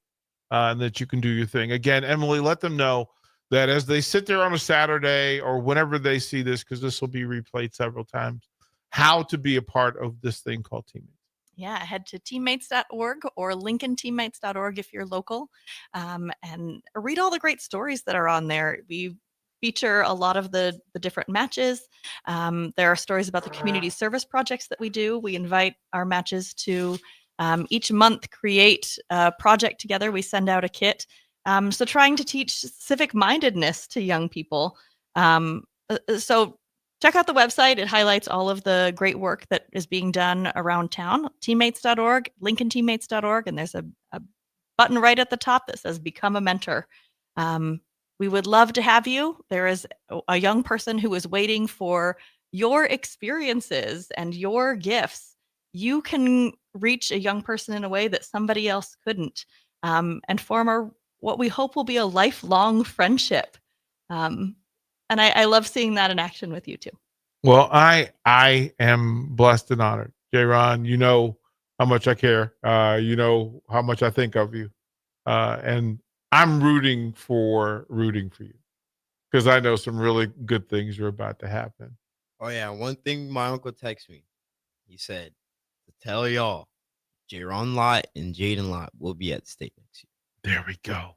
and that you can do your thing. Again, Emily, let them know that as they sit there on a Saturday or whenever they see this, because this will be replayed several times, how to be a part of this thing called Teammates. Yeah, head to teammates.org or lincolnteammates.org if you're local, and read all the great stories that are on there. We feature a lot of the different matches. There are stories about the community service projects that we do. We invite our matches to each month create a project together. We send out a kit. So trying to teach civic mindedness to young people. So check out the website. It highlights all of the great work that is being done around town. Teammates.org, lincolnteammates.org, and there's a button right at the top that says Become a Mentor. We would love to have you. There is a young person who is waiting for your experiences and your gifts. You can reach a young person in a way that somebody else couldn't, and form what we hope will be a lifelong friendship. And I love seeing that in action with you too. Well, I am blessed and honored. J-Ron, you know how much I care. You know how much I think of you. And I'm rooting for you, because I know some really good things are about to happen. Oh, yeah. One thing my uncle texted me. He said, to tell y'all, J-Ron Lott and Jaden Lott will be at the state next year. There we go.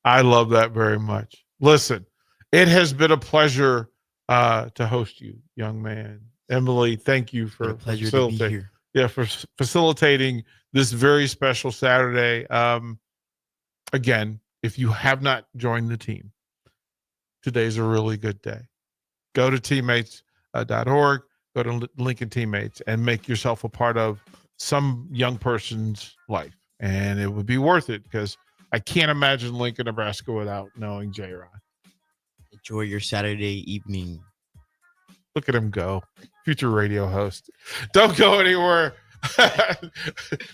I love that very much. Listen, it has been a pleasure to host you, young man. Emily, thank you for pleasure to be facilitating. here. for facilitating this very special Saturday. Again, if you have not joined the team, today's a really good day. Go to teammates.org, go to Lincoln Teammates, and make yourself a part of some young person's life. And it would be worth it, because I can't imagine Lincoln, Nebraska without knowing J-Rod. Enjoy your Saturday evening. Look at him go. Future radio host. Don't go anywhere.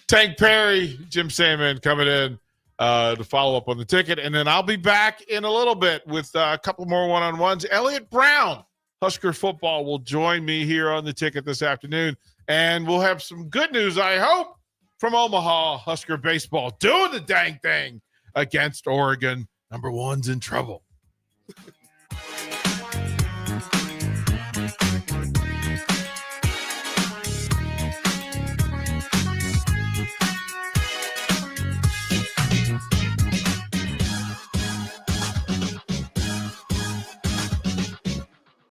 Tank Perry, Jim Salmon coming in to follow up on the ticket. And then I'll be back in a little bit with a couple more one-on-ones. Elliott Brown, Husker football, will join me here on the ticket this afternoon. And we'll have some good news, I hope, from Omaha. Husker baseball doing the dang thing against Oregon. Number one's in trouble.